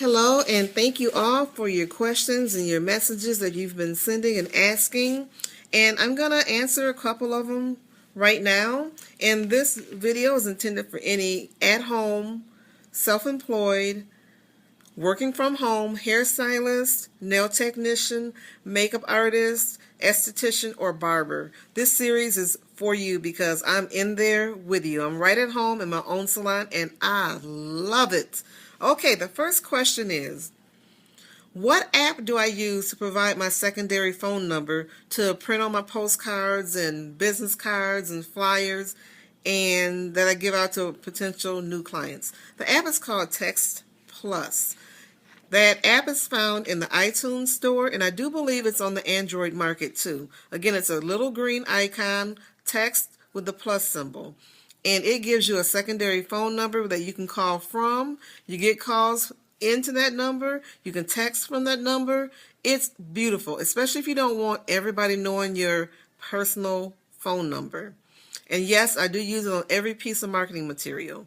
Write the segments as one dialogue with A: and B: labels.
A: Hello, and thank you all for your questions and your messages that you've been sending and asking. And I'm going to answer a couple of them right now. And this video is intended for any at-home, self-employed, working from home, hairstylist, nail technician, makeup artist, esthetician, or barber. This series is for you because I'm in there with you. I'm right at home in my own salon and I love it. Okay, the first question is, what app do I use to provide my secondary phone number to print on my postcards and business cards and flyers and that I give out to potential new clients? The app is called Text Plus. That app is found in the iTunes store, and I do believe it's on the Android market too. Again, it's a little green icon, text with the plus symbol. And it gives you a secondary phone number that you can call from. You get calls into that number. You can text from that number. It's beautiful, especially if you don't want everybody knowing your personal phone number. And yes, I do use it on every piece of marketing material.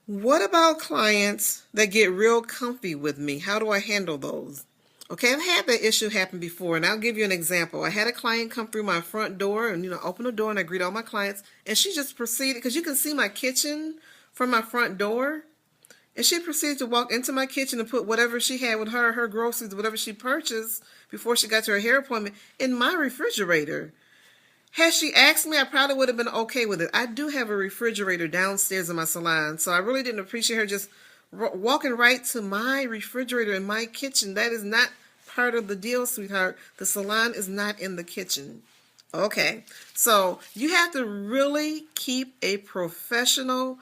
A: What about clients that get real comfy with me? How do I handle those? Okay, I've had that issue happen before, and I'll give you an example. I had a client come through my front door and, open the door, and I greet all my clients, and she just proceeded, because you can see my kitchen from my front door, and she proceeded to walk into my kitchen and put whatever she had with her groceries, whatever she purchased before she got to her hair appointment, in my refrigerator. Had she asked me, I probably would have been okay with it. I do have a refrigerator downstairs in my salon, so I really didn't appreciate her just walking right to my refrigerator in my kitchen. That is not part of the deal, sweetheart. The salon is not in the kitchen. Okay, so you have to really keep a professional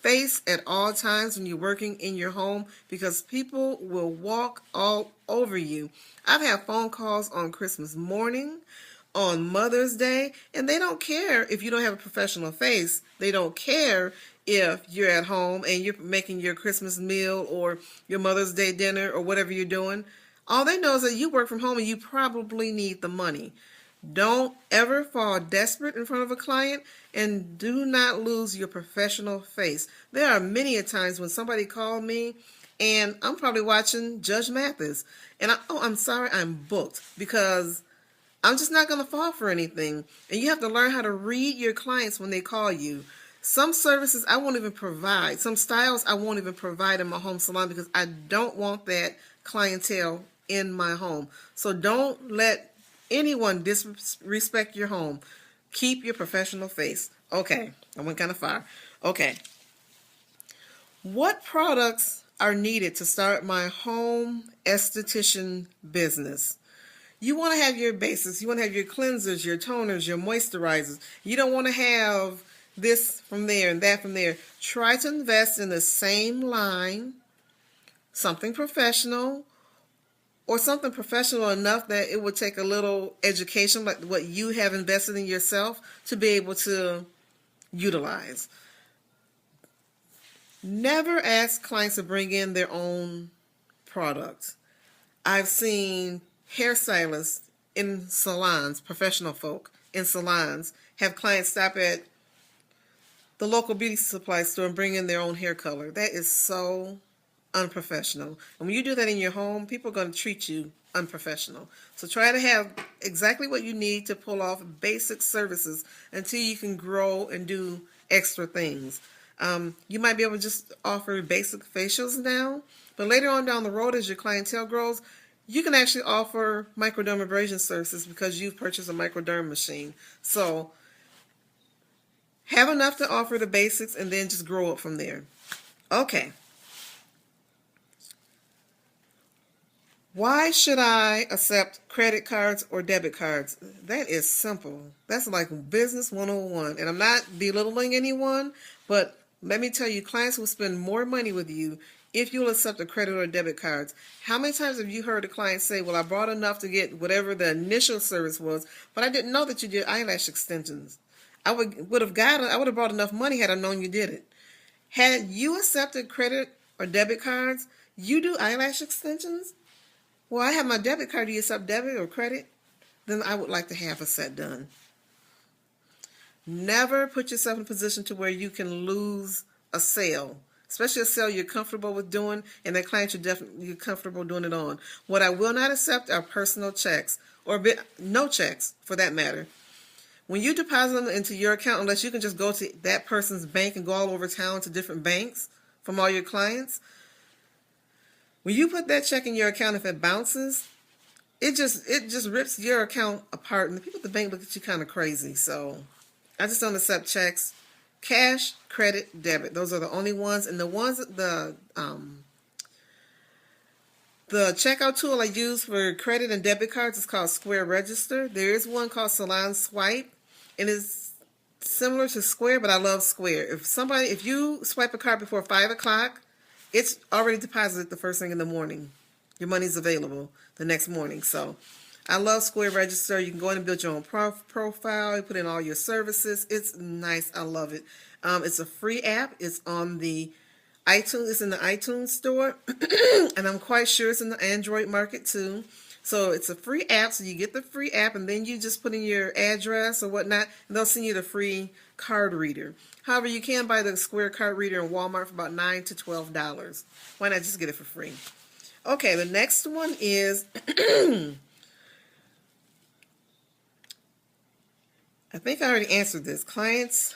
A: face at all times when you're working in your home, because people will walk all over you. I've had phone calls on Christmas morning, on Mother's Day, and they don't care if you don't have a professional face. They don't care if you're at home and you're making your Christmas meal or your Mother's Day dinner or whatever you're doing. All they know is that you work from home and you probably need the money. Don't ever fall desperate in front of a client, and do not lose your professional face. There are many a times when somebody called me and I'm probably watching Judge Mathis and I'm sorry, I'm booked, because I'm just not going to fall for anything. And you have to learn how to read your clients when they call you. Some services I won't even provide. Some styles I won't even provide in my home salon because I don't want that clientele in my home. So don't let anyone disrespect your home. Keep your professional face. Okay, I went kind of far. Okay. What products are needed to start my home esthetician business? You want to have your basics. You want to have your cleansers, your toners, your moisturizers. You don't want to have this from there and that from there. Try to invest in the same line, something professional, or something professional enough that it would take a little education, like what you have invested in yourself, to be able to utilize. Never ask clients to bring in their own products. I've seen hairstylists in salons, professional folk in salons, have clients stop at the local beauty supply store and bring in their own hair color. That is so unprofessional. And when you do that in your home, people are going to treat you unprofessional. So try to have exactly what you need to pull off basic services until you can grow and do extra things. You might be able to just offer basic facials now, but later on down the road, as your clientele grows, you can actually offer microdermabrasion services because you've purchased a microderm machine. So have enough to offer the basics and then just grow up from there. Okay. Why should I accept credit cards or debit cards? That is simple. That's like business 101. And I'm not belittling anyone, but let me tell you, clients will spend more money with you if you'll accept a credit or debit cards. How many times have you heard a client say, well, I brought enough to get whatever the initial service was, but I didn't know that you did eyelash extensions. I would have brought enough money had I known you did it. Had you accepted credit or debit cards, you do eyelash extensions? Well, I have my debit card. Do you accept debit or credit? Then I would like to have a set done. Never put yourself in a position to where you can lose a sale especially a sale you're comfortable with doing, and that client you're comfortable doing it on. What I will not accept are personal checks, or no checks for that matter. When you deposit them into your account, unless you can just go to that person's bank and go all over town to different banks from all your clients, when you put that check in your account, if it bounces, it just rips your account apart, and the people at the bank look at you kind of crazy. So I just don't accept checks. Cash, credit, debit. Those are the only ones. And the checkout tool I use for credit and debit cards is called Square Register. There is one called Salon Swipe, and it's similar to Square, but I love Square. If you swipe a card before 5 o'clock, it's already deposited the first thing in the morning. Your money's available the next morning. So I love Square Register. You can go in and build your own profile. You put in all your services. It's nice. I love it. It's a free app. It's on the iTunes. It's in the iTunes store, and I'm quite sure it's in the Android market too. So it's a free app. So you get the free app, and then you just put in your address or whatnot, and they'll send you the free card reader. However, you can buy the Square card reader in Walmart for about $9 to $12. Why not just get it for free? Okay, the next one is I think I already answered this. Clients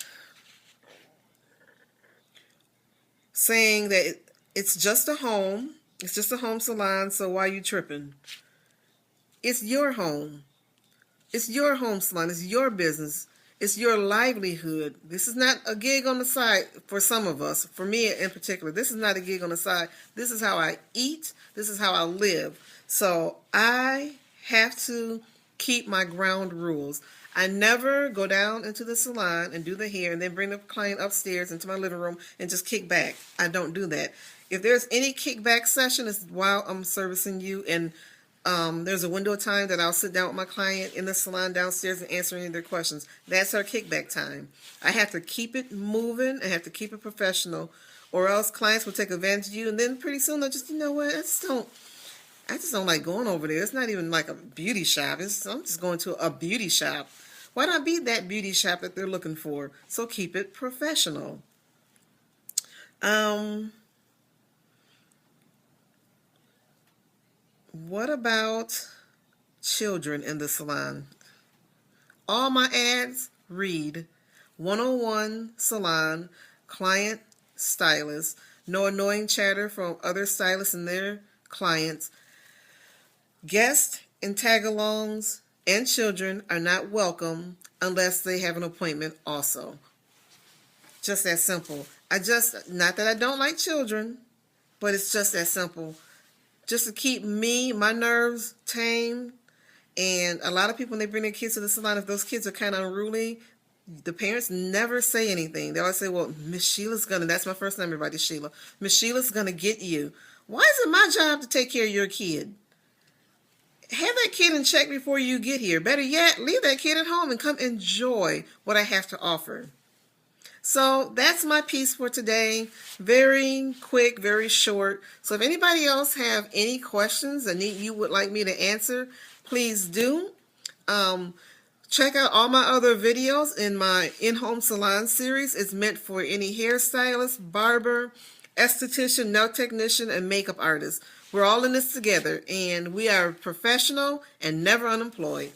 A: saying that it's just a home. It's just a home salon, so why are you tripping? It's your home. It's your home salon. It's your business. It's your livelihood. This is not a gig on the side for some of us. For me in particular, this is not a gig on the side. This is how I eat. This is how I live. So I have to keep my ground rules. I never go down into the salon and do the hair and then bring the client upstairs into my living room and just kick back. I don't do that. If there's any kickback session, it's while I'm servicing you, and there's a window of time that I'll sit down with my client in the salon downstairs and answer any of their questions. That's our kickback time. I have to keep it moving. I have to keep it professional, or else clients will take advantage of you, and then pretty soon they'll just, you know what, I just don't like going over there. It's not even like a beauty shop. I'm just going to a beauty shop. Why not be that beauty shop that they're looking for? So keep it professional. What about children in the salon? All my ads read 101 Salon, client, stylist, no annoying chatter from other stylists and their clients. Guests and tag-alongs and children are not welcome unless they have an appointment also. Just that simple. Not that I don't like children, but it's just that simple. Just to keep my nerves tamed. And a lot of people, when they bring their kids to the salon, if those kids are kind of unruly, the parents never say anything. They always say, well, Miss Sheila's that's my first name, everybody, Sheila. Miss Sheila's going to get you. Why is it my job to take care of your kid? Have that kid in check before you get here. Better yet, leave that kid at home and come enjoy what I have to offer. So that's my piece for today. Very quick, very short. So if anybody else have any questions that you would like me to answer, please do. Check out all my other videos in my in-home salon series. It's meant for any hairstylist, barber, esthetician, nail technician, and makeup artist. We're all in this together, and we are professional and never unemployed.